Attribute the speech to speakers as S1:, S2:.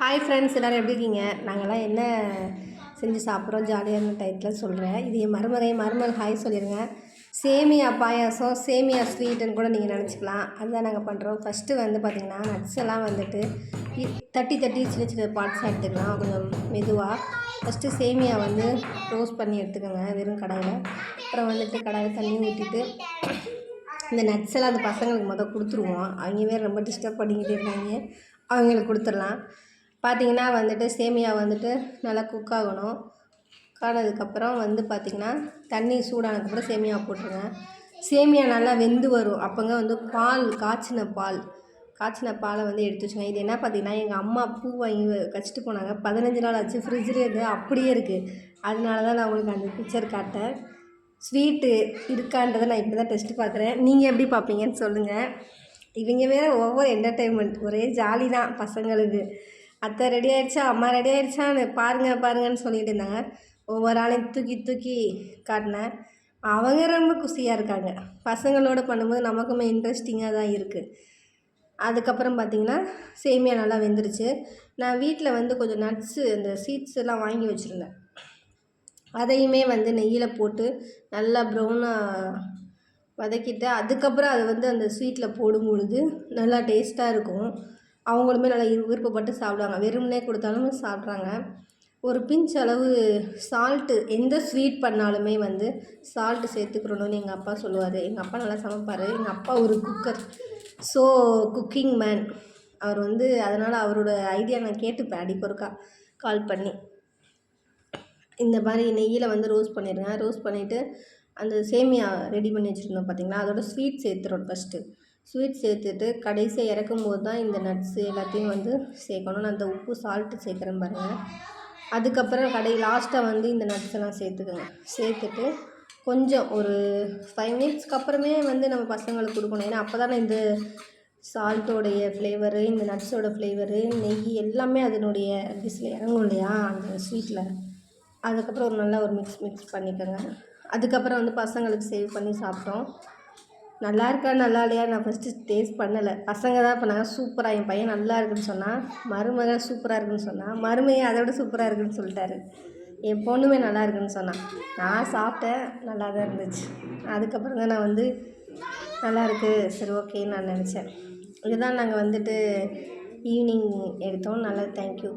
S1: Hi friends, எல்லோரும் எப்படி இருக்கீங்க? நாங்கள்லாம் என்ன செஞ்சு சாப்பிட்றோம் ஜாலியான டைத்தில் சொல்கிறேன். இது என் மருமகள் ஹாய் சொல்லிடுங்க. சேமியா பாயாசம், சேமியா ஸ்வீட்டுன்னு கூட நீங்கள் நினச்சிக்கலாம். அதுதான் நாங்கள் பண்ணுறோம். ஃபஸ்ட்டு வந்து பார்த்திங்கன்னா நட்ஸ் எல்லாம் வந்துட்டு தட்டி சின்ன சின்ன பார்ட்ஸாக எடுத்துக்கலாம் கொஞ்சம் மெதுவாக. ஃபஸ்ட்டு சேமியா வந்து ரோஸ்ட் பண்ணி எடுத்துக்கோங்க வெறும் கடாயில். அப்புறம் வந்துட்டு கடாயில் தண்ணி ஊற்றிட்டு இந்த நட்ஸ் எல்லாம் அந்த பசங்களுக்கு கொடுத்துருவோம். அவங்க வேறு ரொம்ப டிஸ்டர்ப் பண்ணிக்கிட்டே இருக்காங்க. அவங்களுக்கு கொடுத்துடலாம். பார்த்திங்கன்னா வந்துட்டு சேமியா வந்துட்டு நல்லா குக் ஆகணும். ஆனதுக்கப்புறம் வந்து பார்த்திங்கன்னா தண்ணி சூடானதுக்கப்புறம் சேமியா போட்டுருங்க. சேமியா நல்லா வெந்து வரும். அப்போங்க வந்து காய்ச்சின பாலை வந்து எடுத்து வச்சுங்க. இது என்ன பார்த்திங்கன்னா எங்கள் அம்மா பூ வாங்கி வச்சுட்டு போனாங்க. 15 நாள் ஆச்சு. ஃப்ரிட்ஜில் இருந்து அப்படியே இருக்குது. அதனால தான் நான் உங்களுக்கு அந்த பிக்சர் காட்டேன். ஸ்வீட்டு இருக்கான்றதை நான் இப்படி தான் டெஸ்ட்டு பார்க்குறேன். நீங்கள் எப்படி பார்ப்பீங்கன்னு சொல்லுங்கள். இவங்க வேறு ஒவ்வொரு என்டர்டெயின்மெண்ட், ஒரே ஜாலி தான் பசங்களுக்கு. அத்தை ரெடி ஆகிடுச்சா, அம்மா ரெடி ஆகிடுச்சான்னு பாருங்கன்னு சொல்லிகிட்டு இருந்தாங்க. ஒவ்வொரு ஆளையும் தூக்கி காட்டினேன். அவங்க ரொம்ப குஷியாக இருக்காங்க. பசங்களோடு பண்ணும்போது நமக்குமே இன்ட்ரெஸ்டிங்காக தான் இருக்குது. அதுக்கப்புறம் பார்த்திங்கன்னா சேமியா நல்லா வெந்துருச்சு. நான் வீட்டில் வந்து கொஞ்சம் நட்ஸு இந்த சீட்ஸ் எல்லாம் வாங்கி வச்சுருந்தேன். அதையுமே வந்து நெய்யில் போட்டு நல்லா ப்ரௌனாக வதக்கிட்டு அதுக்கப்புறம் அது வந்து அந்த ஸ்வீட்டில் போடும்பொழுது நல்லா டேஸ்ட்டாக இருக்கும். அவங்களுமே நல்லா விருப்பப்பட்டு சாப்பிடுவாங்க. வெறுமனே கொடுத்தாலும் சாப்பிட்றாங்க. ஒரு பிஞ்ச் அளவு சால்ட்டு, எந்த ஸ்வீட் பண்ணாலுமே வந்து சால்ட்டு சேர்த்துக்கிறணும்னு எங்கள் அப்பா சொல்லுவார். எங்கள் அப்பா நல்லா சமைப்பார். எங்கள் அப்பா ஒரு குக்கர், ஸோ குக்கிங் மேன் அவர் வந்து. அதனால் அவரோட ஐடியா நான் கேட்டுப்பேன் அடிக்கொருக்கா கால் பண்ணி. இந்த மாதிரி நெய்யில் வந்து ரோஸ்ட் பண்ணிடுங்க. ரோஸ்ட் பண்ணிவிட்டு அந்த சேமியா ரெடி பண்ணி வச்சுருந்தோம் பார்த்திங்களா, அதோட ஸ்வீட் சேர்த்துறோம். ஃபஸ்ட்டு ஸ்வீட் சேர்த்துட்டு கடைசியாக இறக்கும்போது தான் இந்த நட்ஸு எல்லாத்தையும் வந்து சேர்க்கணும். நான் அந்த உப்பு சால்ட்டு சேர்க்குறேன் பாருங்கள். அதுக்கப்புறம் லாஸ்ட்டாக வந்து இந்த நட்ஸ் எல்லாம் சேர்த்துக்கோங்க. சேர்த்துட்டு கொஞ்சம் ஒரு 5 மினிட்ஸ்க்கு அப்புறமே வந்து நம்ம பசங்களுக்கு கொடுக்கணும். ஏன்னா அப்போ தானே இந்த சால்ட்டோடைய ஃப்ளேவரு, இந்த நட்ஸோட ஃப்ளேவரு, நெய் எல்லாமே அதனுடைய டிஷ்ஷில் இறங்கும் இல்லையா அந்த ஸ்வீட்டில். அதுக்கப்புறம் ஒரு நல்லா ஒரு மிக்ஸ் பண்ணிக்கோங்க. அதுக்கப்புறம் வந்து பசங்களுக்கு சேவ் பண்ணி சாப்பிட்டோம். நல்லா இருக்கா நல்லா இல்லையா நான் ஃபஸ்ட்டு டேஸ்ட் பண்ணலை. பசங்க தான் பண்ணாங்க. சூப்பராக, என் பையன் நல்லா இருக்குதுன்னு சொன்னான். மருமகள் சூப்பராக இருக்குதுன்னு சொன்னான். மருமையை அதை விட சூப்பராக இருக்குதுன்னு சொல்லிட்டாரு. என் பொண்ணுமே நல்லா இருக்குதுன்னு சொன்னான். நான் சாப்பிட்டேன், நல்லா தான் இருந்துச்சு. அதுக்கப்புறம் தான் நான் வந்து நல்லா இருக்குது, சரி ஓகேன்னு நான் நினச்சேன். இதுதான் நாங்கள் வந்துட்டு ஈவினிங் எடுத்தோம். நல்லா தேங்க்யூ.